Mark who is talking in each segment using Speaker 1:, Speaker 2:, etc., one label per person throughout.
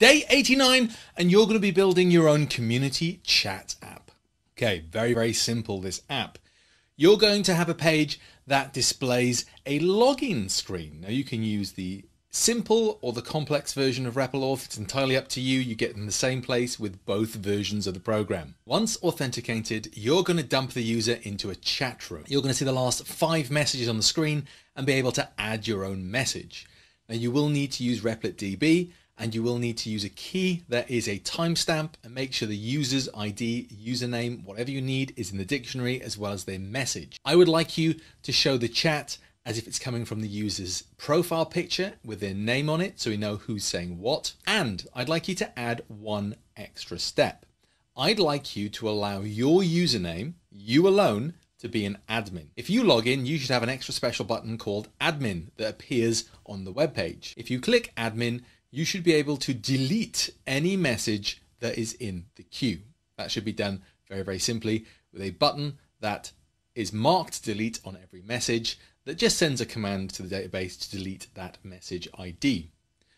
Speaker 1: Day 89, and you're going to be building your own community chat app. Okay, very, very simple, this app. You're going to have a page that displays a login screen. Now you can use the simple or the complex version of Replit Auth. It's entirely up to you. You get in the same place with both versions of the program. Once authenticated, you're going to dump the user into a chat room. You're going to see the last 5 messages on the screen and be able to add your own message. Now you will need to use Replit DB, and you will need to use a key that is a timestamp, and make sure the user's ID, username, whatever you need is in the dictionary, as well as their message. I would like you to show the chat as if it's coming from the user's profile picture with their name on it, so we know who's saying what. And I'd like you to add one extra step. I'd like you to allow your username, you alone, to be an admin. If you log in, you should have an extra special button called admin that appears on the web page. If you click admin, you should be able to delete any message that is in the queue. That should be done very, very simply with a button that is marked delete on every message that just sends a command to the database to delete that message ID.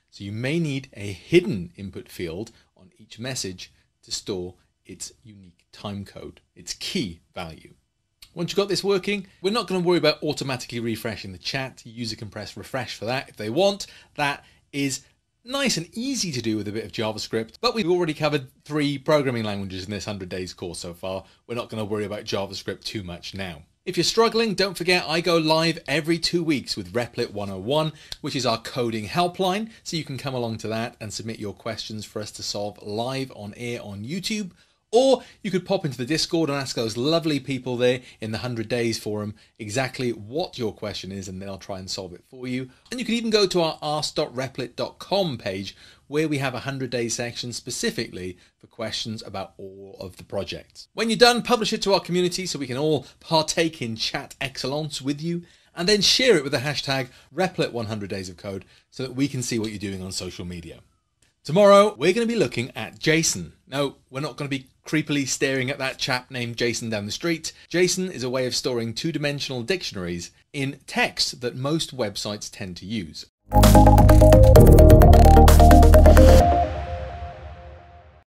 Speaker 1: So you may need a hidden input field on each message to store its unique timecode, its key value. Once you've got this working, we're not going to worry about automatically refreshing the chat. The user can press refresh for that if they want. That is nice and easy to do with a bit of JavaScript, but we've already covered 3 programming languages in this 100 days course so far. We're not going to worry about JavaScript too much now. If you're struggling, don't forget I go live every 2 weeks with Replit 101, which is our coding helpline. So you can come along to that and submit your questions for us to solve live on air on YouTube. Or you could pop into the Discord and ask those lovely people there in the 100 Days forum exactly what your question is, and they'll try and solve it for you. And you can even go to our ask.replit.com page, where we have a 100 Days section specifically for questions about all of the projects. When you're done, publish it to our community so we can all partake in chat excellence with you, and then share it with the hashtag Replit 100 Days of Code so that we can see what you're doing on social media. Tomorrow, we're going to be looking at JSON. No, we're not going to be creepily staring at that chap named Jason down the street. JSON is a way of storing 2-dimensional dictionaries in text that most websites tend to use.